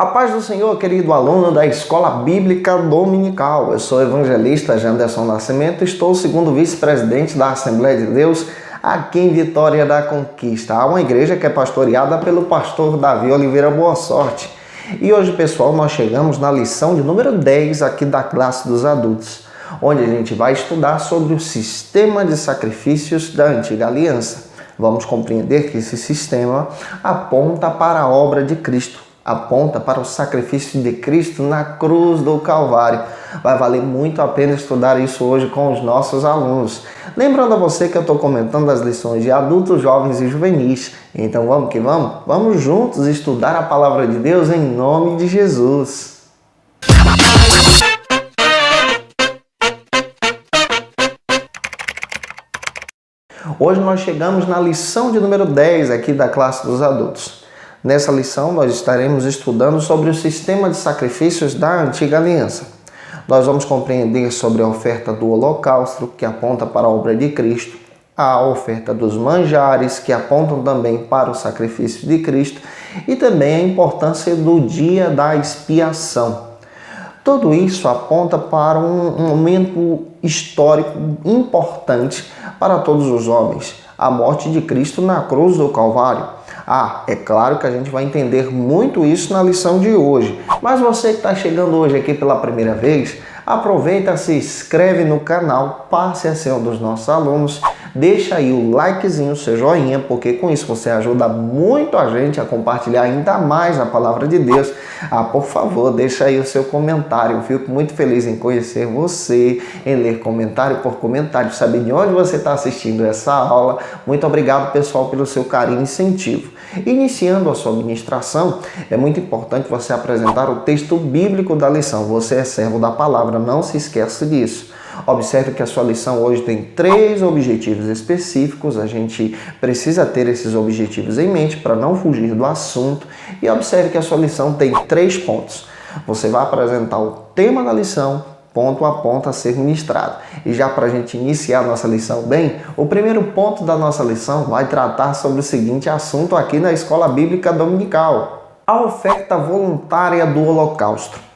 A paz do Senhor, querido aluno da Escola Bíblica Dominical. Eu sou o evangelista Janderson Nascimento, estou segundo vice-presidente da Assembleia de Deus aqui em Vitória da Conquista. Há uma igreja que é pastoreada pelo pastor Davi Oliveira Boa Sorte. E hoje, pessoal, nós chegamos na lição de número 10 aqui da classe dos adultos, onde a gente vai estudar sobre o sistema de sacrifícios da Antiga Aliança. Vamos compreender que esse sistema aponta para a obra de Cristo. Aponta para o sacrifício de Cristo na cruz do Calvário. Vai valer muito a pena estudar isso hoje com os nossos alunos. Lembrando a você que eu estou comentando as lições de adultos, jovens e juvenis. Então vamos que vamos? Vamos juntos estudar a palavra de Deus em nome de Jesus. Hoje nós chegamos na lição de número 10 aqui da classe dos adultos. Nessa lição, nós estaremos estudando sobre o sistema de sacrifícios da Antiga Aliança. Nós vamos compreender sobre a oferta do holocausto, que aponta para a obra de Cristo, a oferta dos manjares, que apontam também para o sacrifício de Cristo, e também a importância do dia da expiação. Tudo isso aponta para um momento histórico importante para todos os homens, a morte de Cristo na cruz do Calvário. É claro que a gente vai entender muito isso na lição de hoje. Mas você que está chegando hoje aqui pela primeira vez, aproveita, se inscreve no canal, passe a ser um dos nossos alunos, deixa aí o likezinho, o seu joinha, porque com isso você ajuda muito a gente a compartilhar ainda mais a palavra de Deus. Por favor, deixa aí o seu comentário. Eu fico muito feliz em conhecer você, em ler comentário por comentário, saber de onde você está assistindo essa aula. Muito obrigado, pessoal, pelo seu carinho e incentivo. Iniciando a sua ministração, é muito importante você apresentar o texto bíblico da lição. Você é servo da palavra, não se esqueça disso. Observe que a sua lição hoje tem 3 objetivos específicos. A gente precisa ter esses objetivos em mente para não fugir do assunto. E observe que a sua lição tem 3 pontos. Você vai apresentar o tema da lição, ponto a ponto a ser ministrado. E já para a gente iniciar a nossa lição bem, o primeiro ponto da nossa lição vai tratar sobre o seguinte assunto aqui na Escola Bíblica Dominical: a oferta voluntária do holocausto.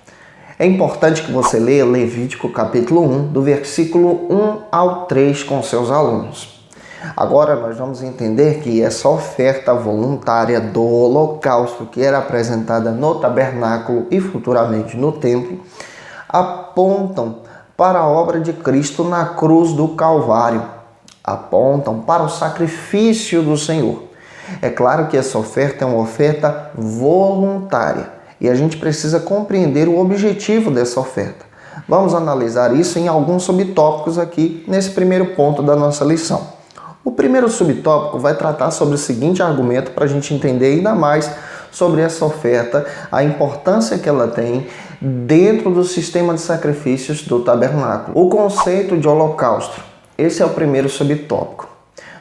É importante que você leia Levítico capítulo 1, do versículo 1 ao 3 com seus alunos. Agora nós vamos entender que essa oferta voluntária do holocausto, que era apresentada no tabernáculo e futuramente no templo, apontam para a obra de Cristo na cruz do Calvário. Apontam para o sacrifício do Senhor. É claro que essa oferta é uma oferta voluntária. E a gente precisa compreender o objetivo dessa oferta. Vamos analisar isso em alguns subtópicos aqui nesse primeiro ponto da nossa lição. O primeiro subtópico vai tratar sobre o seguinte argumento para a gente entender ainda mais sobre essa oferta, a importância que ela tem dentro do sistema de sacrifícios do tabernáculo. O conceito de holocausto. Esse é o primeiro subtópico.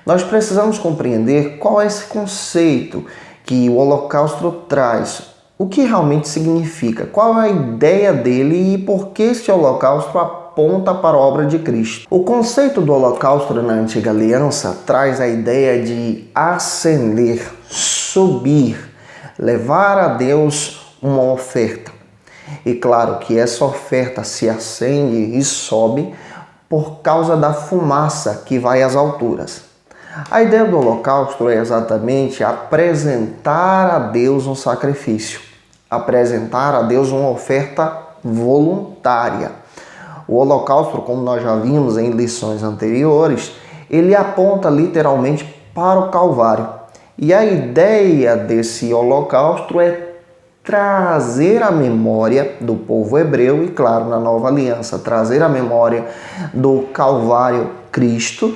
Nós precisamos compreender qual é esse conceito que o holocausto traz. O que realmente significa? Qual é a ideia dele e por que esse holocausto aponta para a obra de Cristo? O conceito do holocausto na Antiga Aliança traz a ideia de ascender, subir, levar a Deus uma oferta. E claro que essa oferta se acende e sobe por causa da fumaça que vai às alturas. A ideia do holocausto é exatamente apresentar a Deus um sacrifício, apresentar a Deus uma oferta voluntária. O holocausto, como nós já vimos em lições anteriores, ele aponta literalmente para o Calvário. E a ideia desse holocausto é trazer a memória do povo hebreu e, claro, na Nova Aliança, trazer a memória do Calvário Cristo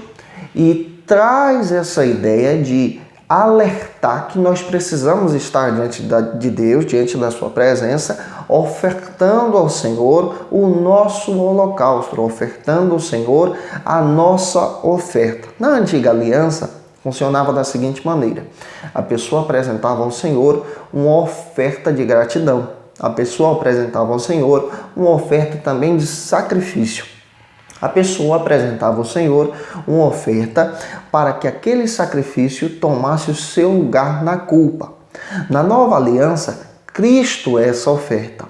e traz essa ideia de alertar que nós precisamos estar diante de Deus, diante da sua presença, ofertando ao Senhor o nosso holocausto, ofertando ao Senhor a nossa oferta. Na Antiga Aliança, funcionava da seguinte maneira: a pessoa apresentava ao Senhor uma oferta de gratidão, a pessoa apresentava ao Senhor uma oferta também de sacrifício. A pessoa apresentava ao Senhor uma oferta para que aquele sacrifício tomasse o seu lugar na culpa. Na Nova Aliança, Cristo é essa oferta.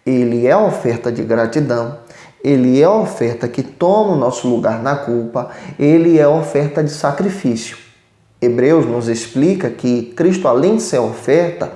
Ele é a oferta de gratidão, ele é a oferta que toma o nosso lugar na culpa, ele é a oferta de sacrifício. Hebreus nos explica que Cristo, além de ser oferta,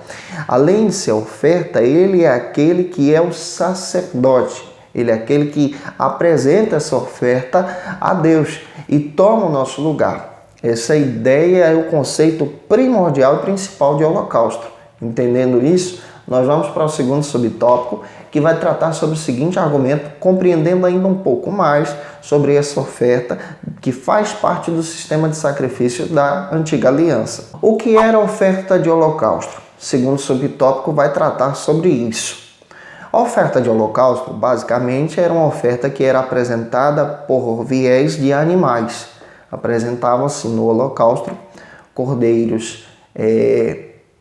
ele é aquele que é o sacerdote. Ele é aquele que apresenta essa oferta a Deus e toma o nosso lugar. Essa ideia é o conceito primordial e principal de holocausto. Entendendo isso, nós vamos para o segundo subtópico, que vai tratar sobre o seguinte argumento, compreendendo ainda um pouco mais sobre essa oferta que faz parte do sistema de sacrifício da antiga aliança. O que era a oferta de holocausto? O segundo subtópico vai tratar sobre isso. A oferta de holocausto, basicamente, era uma oferta que era apresentada por viés de animais. Apresentavam-se no holocausto cordeiros,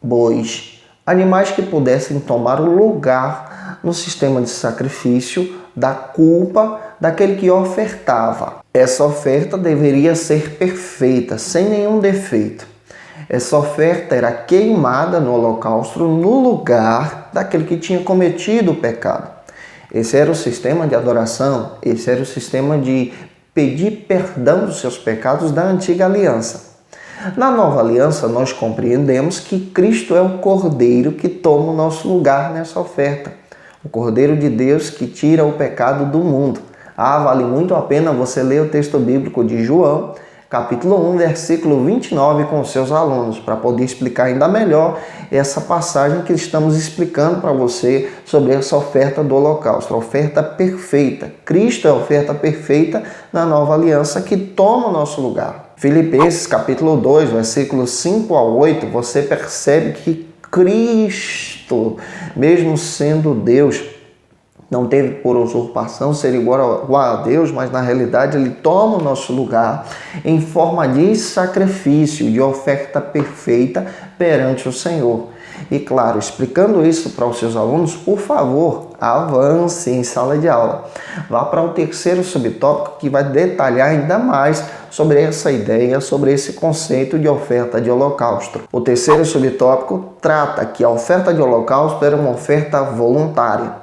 bois, animais que pudessem tomar o lugar no sistema de sacrifício da culpa daquele que ofertava. Essa oferta deveria ser perfeita, sem nenhum defeito. Essa oferta era queimada no holocausto no lugar daquele que tinha cometido o pecado. Esse era o sistema de adoração, esse era o sistema de pedir perdão dos seus pecados da antiga aliança. Na nova aliança, nós compreendemos que Cristo é o Cordeiro que toma o nosso lugar nessa oferta. O Cordeiro de Deus que tira o pecado do mundo. Vale muito a pena você ler o texto bíblico de João, capítulo 1, versículo 29, com seus alunos, para poder explicar ainda melhor essa passagem que estamos explicando para você sobre essa oferta do holocausto, a oferta perfeita. Cristo é a oferta perfeita na nova aliança que toma o nosso lugar. Filipenses, capítulo 2, versículos 5 a 8, você percebe que Cristo, mesmo sendo Deus, não teve por usurpação ser igual a Deus, mas na realidade ele toma o nosso lugar em forma de sacrifício, de oferta perfeita perante o Senhor. E claro, explicando isso para os seus alunos, por favor, avance em sala de aula. Vá para o terceiro subtópico que vai detalhar ainda mais sobre essa ideia, sobre esse conceito de oferta de holocausto. O terceiro subtópico trata que a oferta de holocausto era uma oferta voluntária.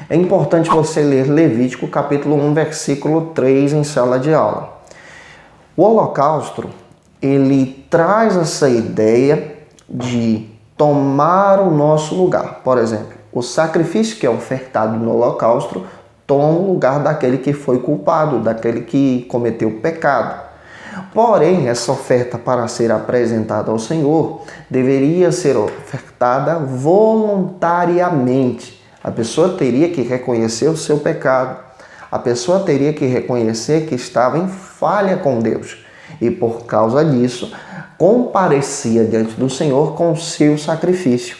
É importante você ler Levítico capítulo 1, versículo 3 em sala de aula. O holocausto, ele traz essa ideia de tomar o nosso lugar. Por exemplo, o sacrifício que é ofertado no holocausto toma o lugar daquele que foi culpado, daquele que cometeu pecado. Porém, essa oferta para ser apresentada ao Senhor deveria ser ofertada voluntariamente. A pessoa teria que reconhecer o seu pecado. A pessoa teria que reconhecer que estava em falha com Deus. E por causa disso, comparecia diante do Senhor com o seu sacrifício.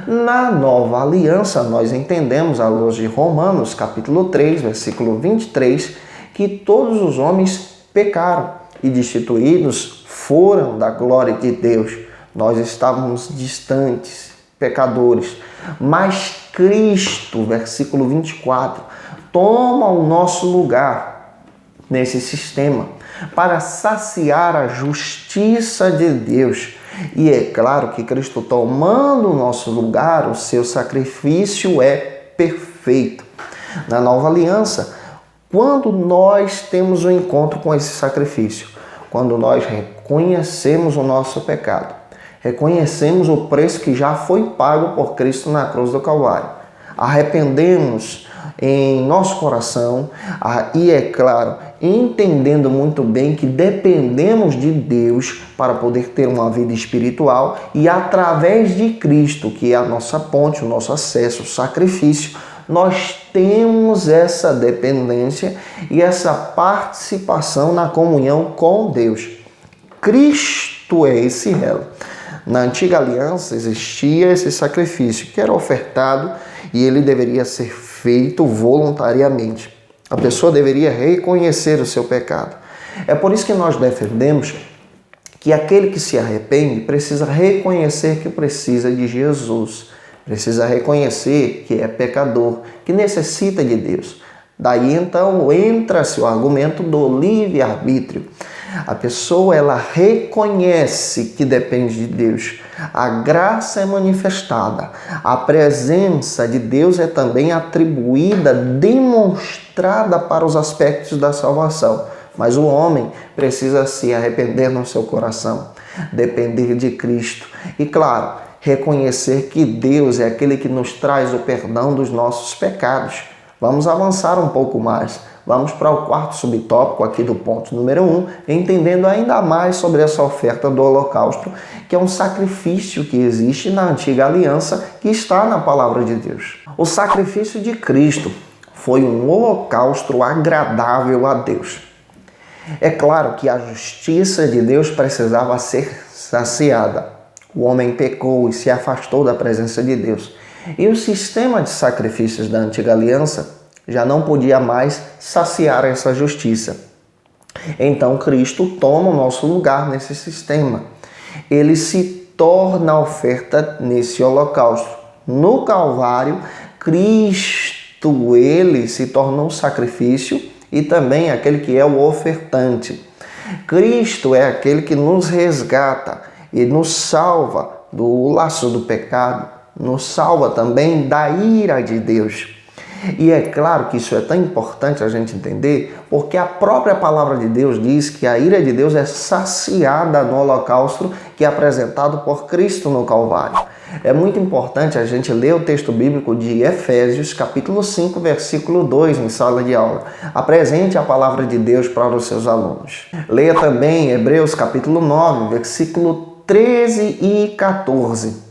Na nova aliança, nós entendemos, à luz de Romanos, capítulo 3, versículo 23, que todos os homens pecaram e destituídos foram da glória de Deus. Nós estávamos distantes, pecadores, mas Cristo, versículo 24, toma o nosso lugar nesse sistema para saciar a justiça de Deus. E é claro que Cristo tomando o nosso lugar, o seu sacrifício é perfeito. Na nova aliança, quando nós temos um encontro com esse sacrifício, quando nós reconhecemos o nosso pecado, reconhecemos o preço que já foi pago por Cristo na cruz do Calvário, arrependemos em nosso coração e, é claro, entendendo muito bem que dependemos de Deus para poder ter uma vida espiritual e através de Cristo, que é a nossa ponte, o nosso acesso, o sacrifício, nós temos essa dependência e essa participação na comunhão com Deus. Cristo é esse elo. Na antiga aliança existia esse sacrifício que era ofertado e ele deveria ser feito voluntariamente. A pessoa deveria reconhecer o seu pecado. É por isso que nós defendemos que aquele que se arrepende precisa reconhecer que precisa de Jesus. Precisa reconhecer que é pecador, que necessita de Deus. Daí então entra-se o argumento do livre-arbítrio. A pessoa ela reconhece que depende de Deus. A graça é manifestada, a presença de Deus é também atribuída, demonstrada para os aspectos da salvação. Mas o homem precisa se arrepender no seu coração, depender de Cristo e, claro, reconhecer que Deus é aquele que nos traz o perdão dos nossos pecados. Vamos avançar um pouco mais. Vamos para o quarto subtópico aqui do ponto número 1, entendendo ainda mais sobre essa oferta do holocausto, que é um sacrifício que existe na antiga aliança, que está na palavra de Deus. O sacrifício de Cristo foi um holocausto agradável a Deus. É claro que a justiça de Deus precisava ser saciada. O homem pecou e se afastou da presença de Deus. E o sistema de sacrifícios da antiga aliança já não podia mais saciar essa justiça. Então Cristo toma o nosso lugar nesse sistema. Ele se torna a oferta nesse holocausto. No Calvário, Cristo, ele se tornou um sacrifício e também aquele que é o ofertante. Cristo é aquele que nos resgata e nos salva do laço do pecado, nos salva também da ira de Deus. E é claro que isso é tão importante a gente entender, porque a própria palavra de Deus diz que a ira de Deus é saciada no holocausto que é apresentado por Cristo no Calvário. É muito importante a gente ler o texto bíblico de Efésios, capítulo 5, versículo 2, em sala de aula. Apresente a palavra de Deus para os seus alunos. Leia também Hebreus, capítulo 9, versículo 13 e 14.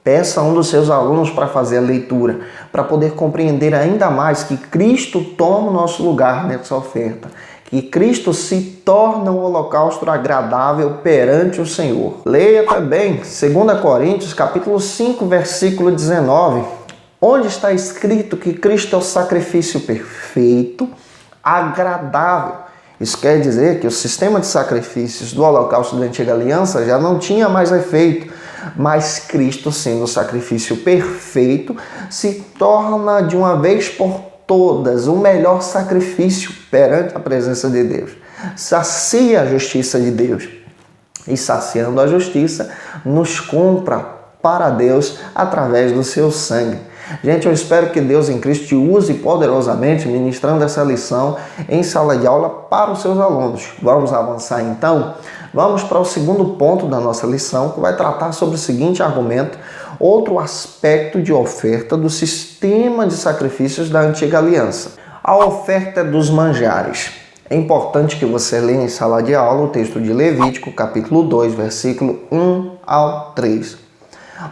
Peça a um dos seus alunos para fazer a leitura, para poder compreender ainda mais que Cristo toma o nosso lugar nessa oferta, que Cristo se torna um holocausto agradável perante o Senhor. Leia também 2 Coríntios, capítulo 5, versículo 19, onde está escrito que Cristo é o sacrifício perfeito, agradável. Isso quer dizer que o sistema de sacrifícios do holocausto da antiga aliança já não tinha mais efeito, mas Cristo, sendo o sacrifício perfeito, se torna de uma vez por todas o melhor sacrifício perante a presença de Deus. Sacia a justiça de Deus e, saciando a justiça, nos compra para Deus através do seu sangue. Gente, eu espero que Deus em Cristo te use poderosamente ministrando essa lição em sala de aula para os seus alunos. Vamos avançar então? Vamos para o segundo ponto da nossa lição, que vai tratar sobre o seguinte argumento, outro aspecto de oferta do sistema de sacrifícios da antiga aliança. A oferta dos manjares. É importante que você leia em sala de aula o texto de Levítico, capítulo 2, versículo 1 ao 3.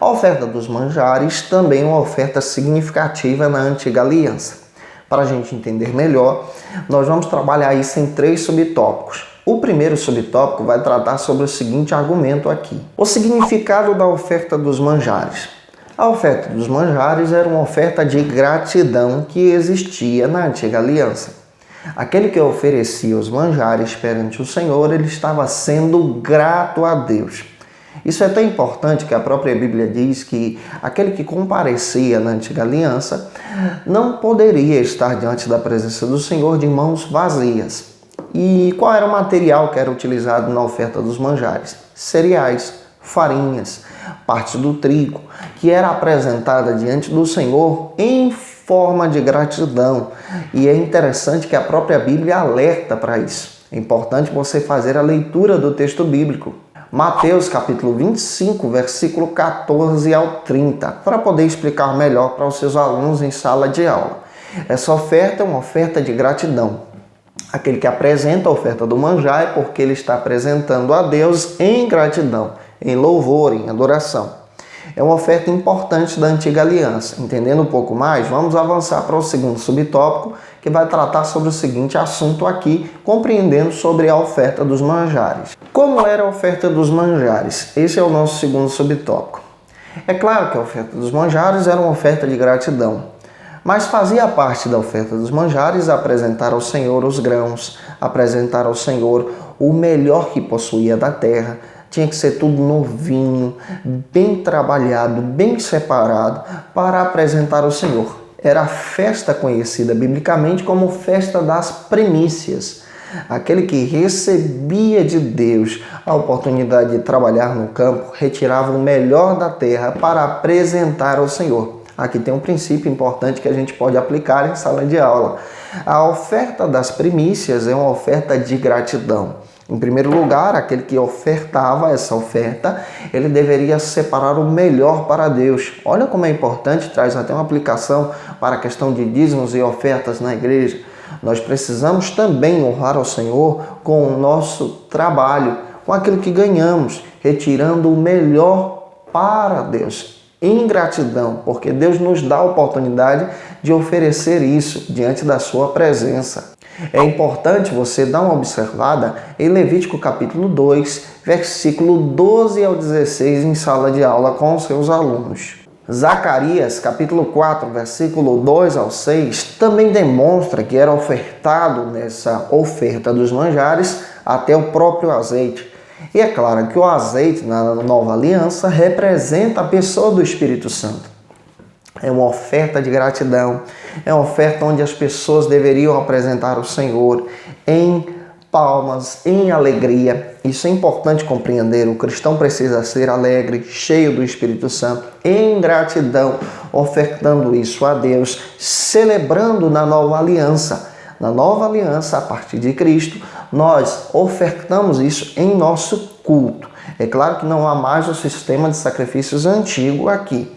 A oferta dos manjares também é uma oferta significativa na antiga aliança. Para a gente entender melhor, nós vamos trabalhar isso em 3 subtópicos. O primeiro subtópico vai tratar sobre o seguinte argumento aqui. O significado da oferta dos manjares. A oferta dos manjares era uma oferta de gratidão que existia na antiga aliança. Aquele que oferecia os manjares perante o Senhor, ele estava sendo grato a Deus. Isso é tão importante que a própria Bíblia diz que aquele que comparecia na antiga aliança não poderia estar diante da presença do Senhor de mãos vazias. E qual era o material que era utilizado na oferta dos manjares? Cereais, farinhas, parte do trigo, que era apresentada diante do Senhor em forma de gratidão. E é interessante que a própria Bíblia alerta para isso. É importante você fazer a leitura do texto bíblico. Mateus capítulo 25, versículo 14 ao 30, para poder explicar melhor para os seus alunos em sala de aula. Essa oferta é uma oferta de gratidão. Aquele que apresenta a oferta do manjar é porque ele está apresentando a Deus em gratidão, em louvor, em adoração. É uma oferta importante da antiga aliança. Entendendo um pouco mais, vamos avançar para o segundo subtópico, que vai tratar sobre o seguinte assunto aqui, compreendendo sobre a oferta dos manjares. Como era a oferta dos manjares? Esse é o nosso segundo subtópico. É claro que a oferta dos manjares era uma oferta de gratidão, mas fazia parte da oferta dos manjares apresentar ao Senhor os grãos, apresentar ao Senhor o melhor que possuía da terra. Tinha que ser tudo novinho, bem trabalhado, bem separado para apresentar ao Senhor. Era a festa conhecida biblicamente como festa das primícias. Aquele que recebia de Deus a oportunidade de trabalhar no campo, retirava o melhor da terra para apresentar ao Senhor. Aqui tem um princípio importante que a gente pode aplicar em sala de aula. A oferta das primícias é uma oferta de gratidão. Em primeiro lugar, aquele que ofertava essa oferta, ele deveria separar o melhor para Deus. Olha como é importante, traz até uma aplicação para a questão de dízimos e ofertas na igreja. Nós precisamos também honrar ao Senhor com o nosso trabalho, com aquilo que ganhamos, retirando o melhor para Deus, em gratidão, porque Deus nos dá a oportunidade de oferecer isso diante da sua presença. É importante você dar uma observada em Levítico capítulo 2, versículo 12 ao 16 em sala de aula com os seus alunos. Zacarias capítulo 4, versículo 2 ao 6 também demonstra que era ofertado nessa oferta dos manjares até o próprio azeite. E é claro que o azeite na nova aliança representa a pessoa do Espírito Santo. É uma oferta de gratidão, é uma oferta onde as pessoas deveriam apresentar o Senhor em palmas, em alegria. Isso é importante compreender. O cristão precisa ser alegre, cheio do Espírito Santo, em gratidão, ofertando isso a Deus, celebrando na nova aliança. Na nova aliança, a partir de Cristo, nós ofertamos isso em nosso culto. É claro que não há mais o sistema de sacrifícios antigo aqui,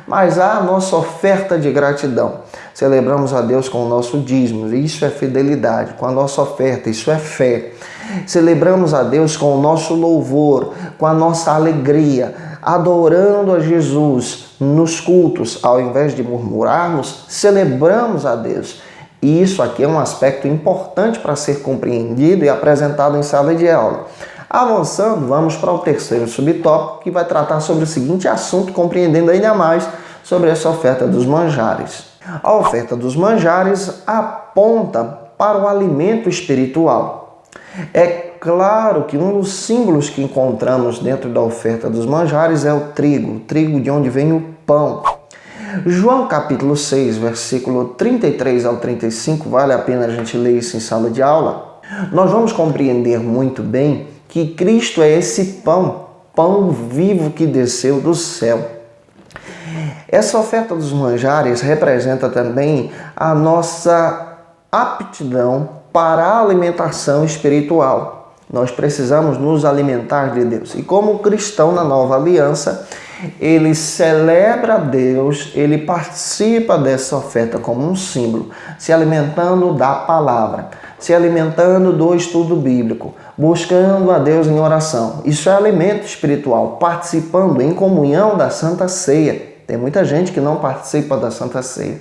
mas há a nossa oferta de gratidão. Celebramos a Deus com o nosso dízimo, isso é fidelidade. Com a nossa oferta, isso é fé. Celebramos a Deus com o nosso louvor, com a nossa alegria, adorando a Jesus nos cultos. Ao invés de murmurarmos, celebramos a Deus. E isso aqui é um aspecto importante para ser compreendido e apresentado em sala de aula. Avançando, vamos para o terceiro subtópico, que vai tratar sobre o seguinte assunto, compreendendo ainda mais sobre essa oferta dos manjares. A oferta dos manjares aponta para o alimento espiritual. É claro que um dos símbolos que encontramos dentro da oferta dos manjares é o trigo de onde vem o pão. João capítulo 6, versículo 33 ao 35, vale a pena a gente ler isso em sala de aula. Nós vamos compreender muito bem que Cristo é esse pão vivo que desceu do céu. Essa oferta dos manjares representa também a nossa aptidão para a alimentação espiritual. Nós precisamos nos alimentar de Deus. E como cristão na nova aliança, ele celebra a Deus, ele participa dessa oferta como um símbolo, se alimentando da palavra, se alimentando do estudo bíblico, buscando a Deus em oração. Isso é alimento espiritual, participando em comunhão da Santa Ceia. Tem muita gente que não participa da Santa Ceia.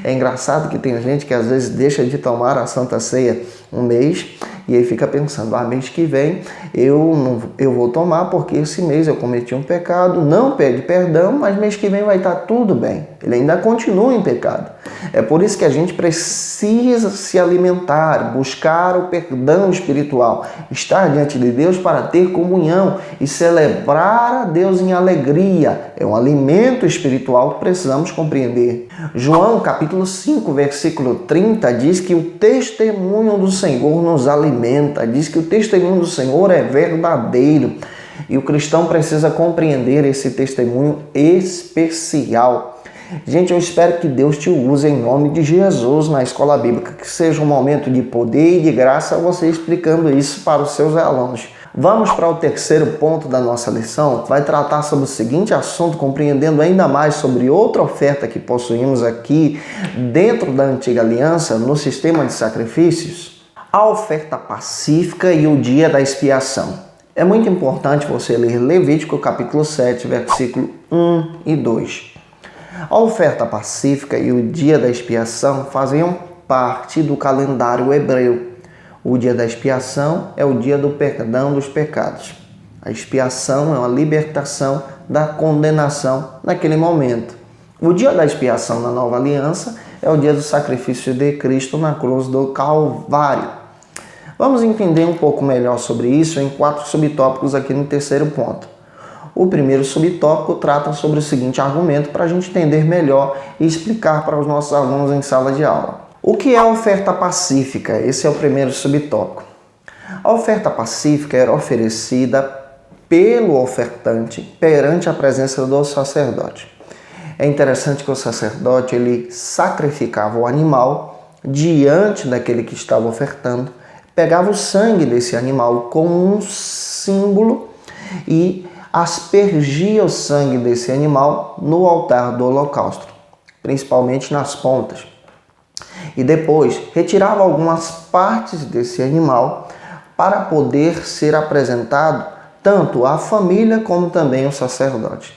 É engraçado que tem gente que às vezes deixa de tomar a Santa Ceia um mês e aí fica pensando, mês que vem eu vou tomar porque esse mês eu cometi um pecado, não pede perdão, mas mês que vem vai estar tudo bem. Ele ainda continua em pecado. É por isso que a gente precisa se alimentar, buscar o perdão espiritual, estar diante de Deus para ter comunhão e celebrar a Deus em alegria. É um alimento espiritual que precisamos compreender. João capítulo 5, versículo 30 diz que o testemunho do Senhor nos alimenta, diz que o testemunho do Senhor é verdadeiro e o cristão precisa compreender esse testemunho especial. Gente, eu espero que Deus te use em nome de Jesus na escola bíblica, que seja um momento de poder e de graça você explicando isso para os seus alunos. Vamos para o terceiro ponto da nossa lição, vai tratar sobre o seguinte assunto, compreendendo ainda mais sobre outra oferta que possuímos aqui dentro da antiga aliança, no sistema de sacrifícios, a oferta pacífica e o dia da expiação. É muito importante você ler Levítico capítulo 7, versículo 1 e 2. A oferta pacífica e o dia da expiação faziam parte do calendário hebreu. O dia da expiação é o dia do perdão dos pecados. A expiação é uma libertação da condenação naquele momento. O dia da expiação na nova aliança é o dia do sacrifício de Cristo na cruz do Calvário. Vamos entender um pouco melhor sobre isso em 4 subtópicos aqui no terceiro ponto. O primeiro subtópico trata sobre o seguinte argumento para a gente entender melhor e explicar para os nossos alunos em sala de aula. O que é a oferta pacífica? Esse é o primeiro subtópico. A oferta pacífica era oferecida pelo ofertante perante a presença do sacerdote. É interessante que o sacerdote ele sacrificava o animal diante daquele que estava ofertando, pegava o sangue desse animal como um símbolo e aspergia o sangue desse animal no altar do holocausto, principalmente nas pontas. E depois retirava algumas partes desse animal para poder ser apresentado tanto à família como também ao sacerdote.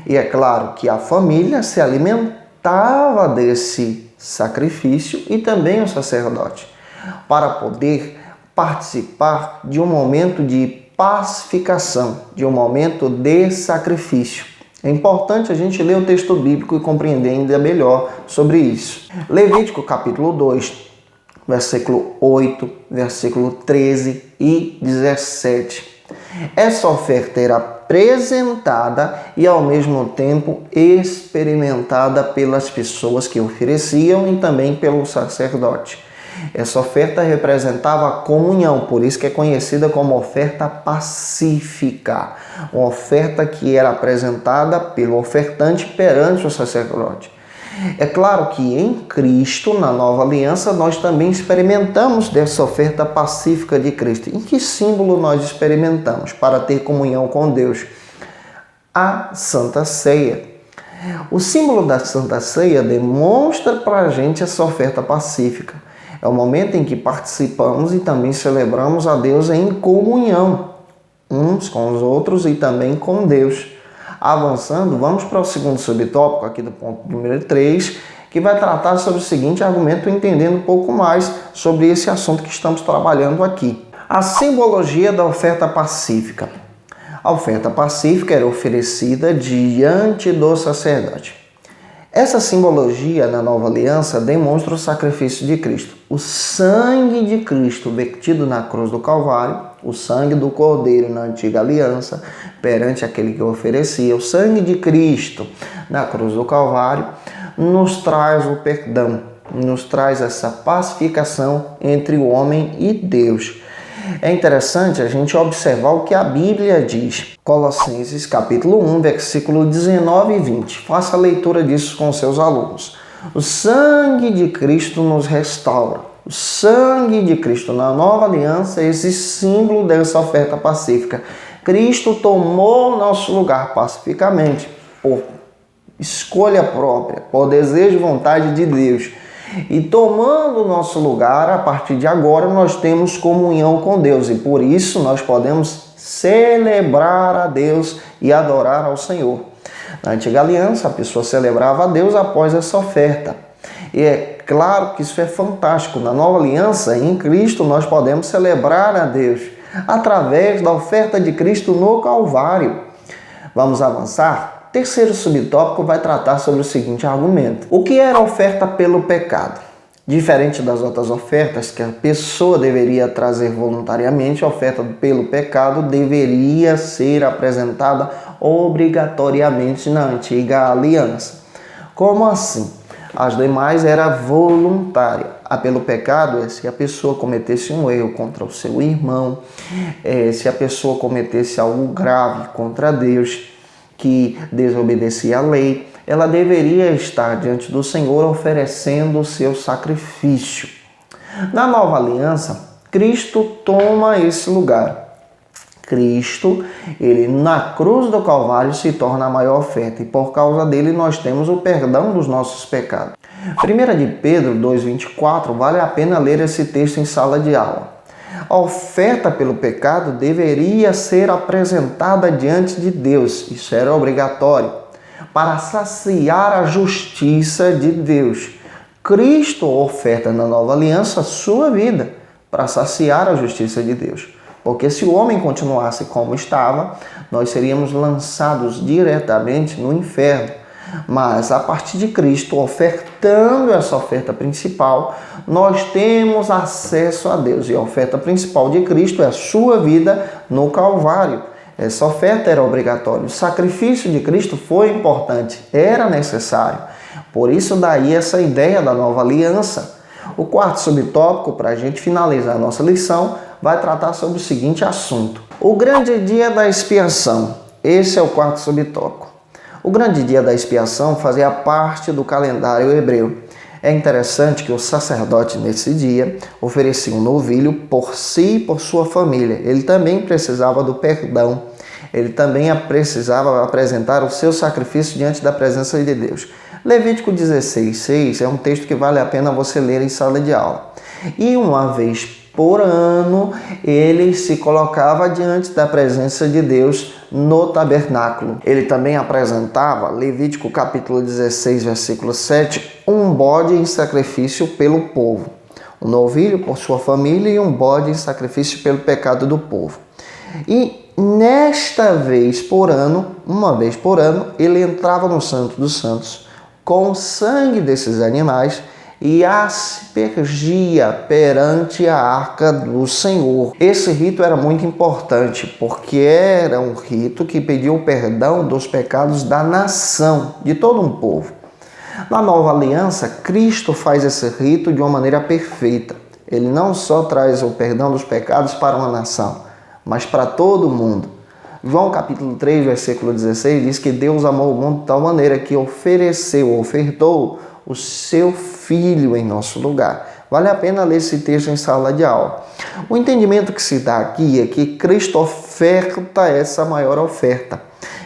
E é claro que a família se alimentava desse sacrifício e também o sacerdote, para poder participar de um momento de pacificação, de um momento de sacrifício. É importante a gente ler o texto bíblico e compreender ainda melhor sobre isso. Levítico capítulo 2, versículo 8, versículo 13 e 17. Essa oferta era apresentada e ao mesmo tempo experimentada pelas pessoas que ofereciam e também pelo sacerdote. Essa oferta representava a comunhão, por isso que é conhecida como oferta pacífica, uma oferta que era apresentada pelo ofertante perante o sacerdote. É claro que em Cristo, na nova aliança, nós também experimentamos dessa oferta pacífica de Cristo. Em que símbolo nós experimentamos para ter comunhão com Deus? A Santa Ceia. O símbolo da Santa Ceia demonstra para a gente essa oferta pacífica. É o momento em que participamos e também celebramos a Deus em comunhão, uns com os outros e também com Deus. Avançando, vamos para o segundo subtópico, aqui do ponto número 3, que vai tratar sobre o seguinte argumento, entendendo um pouco mais sobre esse assunto que estamos trabalhando aqui. A simbologia da oferta pacífica. A oferta pacífica era oferecida diante do sacerdote. Essa simbologia na nova aliança demonstra o sacrifício de Cristo. O sangue de Cristo vertido na cruz do Calvário, o sangue do Cordeiro na antiga aliança, perante aquele que oferecia, o sangue de Cristo na cruz do Calvário, nos traz o perdão, nos traz essa pacificação entre o homem e Deus. É interessante a gente observar o que a Bíblia diz. Colossenses capítulo 1, versículo 19 e 20. Faça a leitura disso com seus alunos. O sangue de Cristo nos restaura. O sangue de Cristo na nova aliança é esse símbolo dessa oferta pacífica. Cristo tomou nosso lugar pacificamente, por escolha própria, por desejo e vontade de Deus. E tomando o nosso lugar, a partir de agora, nós temos comunhão com Deus. E por isso nós podemos celebrar a Deus e adorar ao Senhor. Na antiga aliança, a pessoa celebrava a Deus após essa oferta. E é claro que isso é fantástico. Na nova aliança, em Cristo, nós podemos celebrar a Deus através da oferta de Cristo no Calvário. Vamos avançar? Terceiro subtópico vai tratar sobre o seguinte argumento. O que era oferta pelo pecado? Diferente das outras ofertas que a pessoa deveria trazer voluntariamente, a oferta pelo pecado deveria ser apresentada obrigatoriamente na antiga aliança. Como assim? As demais era voluntária. A pelo pecado é se a pessoa cometesse um erro contra o seu irmão, se a pessoa cometesse algo grave contra Deus, que desobedecia à lei, ela deveria estar diante do Senhor oferecendo o seu sacrifício. Na nova aliança, Cristo toma esse lugar. Cristo, ele na cruz do Calvário se torna a maior oferta e por causa dele nós temos o perdão dos nossos pecados. 1 de Pedro 2,24, vale a pena ler esse texto em sala de aula. A oferta pelo pecado deveria ser apresentada diante de Deus, isso era obrigatório, para saciar a justiça de Deus. Cristo oferta na nova aliança a sua vida para saciar a justiça de Deus. Porque se o homem continuasse como estava, nós seríamos lançados diretamente no inferno. Mas a partir de Cristo ofertando essa oferta principal, nós temos acesso a Deus. E a oferta principal de Cristo é a sua vida no Calvário. Essa oferta era obrigatória. O sacrifício de Cristo foi importante, era necessário. Por isso daí essa ideia da nova aliança. O quarto subtópico, para a gente finalizar a nossa lição, vai tratar sobre o seguinte assunto: o grande dia da expiação. Esse é o quarto subtópico. O grande dia da expiação fazia parte do calendário hebreu. É interessante que o sacerdote nesse dia oferecia um novilho por si e por sua família. Ele também precisava do perdão. Ele também precisava apresentar o seu sacrifício diante da presença de Deus. Levítico 16:6 é um texto que vale a pena você ler em sala de aula. E uma vez por ano, ele se colocava diante da presença de Deus no tabernáculo. Ele também apresentava, Levítico capítulo 16, versículo 7, um bode em sacrifício pelo povo. Um novilho por sua família e um bode em sacrifício pelo pecado do povo. E nesta vez por ano, uma vez por ano, ele entrava no Santo dos Santos com o sangue desses animais e aspergia perante a arca do Senhor. Esse rito era muito importante, porque era um rito que pedia o perdão dos pecados da nação, de todo um povo. Na nova aliança, Cristo faz esse rito de uma maneira perfeita. Ele não só traz o perdão dos pecados para uma nação, mas para todo mundo. João capítulo 3, versículo 16 diz que Deus amou o mundo de tal maneira que ofertou o seu Filho em nosso lugar. Vale a pena ler esse texto em sala de aula. O entendimento que se dá aqui é que Cristo oferta essa maior oferta.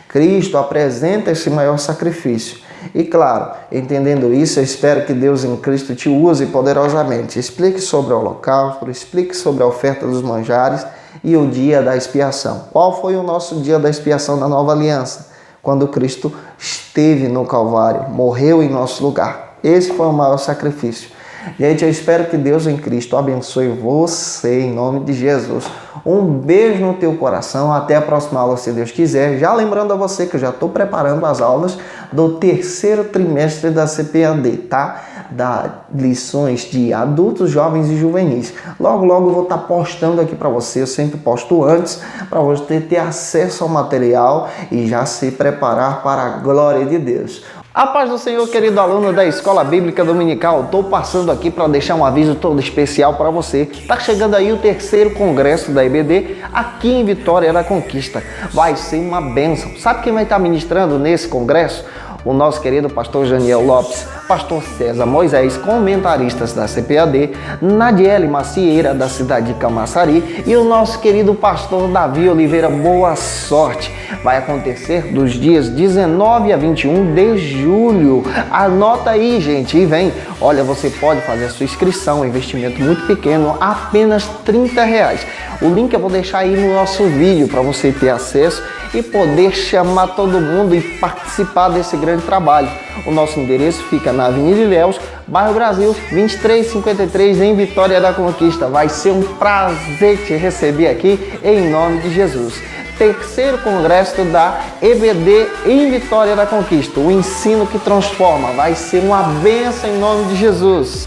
Cristo apresenta esse maior sacrifício. E claro, entendendo isso, eu espero que Deus em Cristo te use poderosamente. Explique sobre o holocausto, explique sobre a oferta dos manjares e o dia da expiação. Qual foi o nosso dia da expiação da nova aliança? Quando Cristo esteve no Calvário, morreu em nosso lugar. Esse foi o maior sacrifício. Gente, eu espero que Deus em Cristo abençoe você em nome de Jesus. Um beijo no teu coração. Até a próxima aula, se Deus quiser. Já lembrando a você que eu já estou preparando as aulas do terceiro trimestre da CPAD, tá? Das lições de adultos, jovens e juvenis. Logo eu vou estar postando aqui para você. Eu sempre posto antes para você ter acesso ao material e já se preparar para a glória de Deus. A paz do Senhor, querido aluno da Escola Bíblica Dominical. Estou passando aqui para deixar um aviso todo especial para você. Está chegando aí o terceiro congresso da EBD aqui em Vitória da Conquista. Vai ser uma bênção. Sabe quem vai estar ministrando nesse congresso? O nosso querido pastor Janiel Lopes, pastor César Moisés, comentaristas da CPAD, Nadiele Macieira, da cidade de Camaçari, e o nosso querido pastor Davi Oliveira. Boa sorte! Vai acontecer dos dias 19 a 21 de julho. Anota aí, gente, e vem. Olha, você pode fazer a sua inscrição, um investimento muito pequeno, apenas R$30. O link eu vou deixar aí no nosso vídeo para você ter acesso e poder chamar todo mundo e participar desse grande trabalho. O nosso endereço fica na Avenida Ilhéus, bairro Brasil, 2353, em Vitória da Conquista. Vai ser um prazer te receber aqui em nome de Jesus. Terceiro congresso da EBD em Vitória da Conquista. O ensino que transforma. Vai ser uma bênção em nome de Jesus.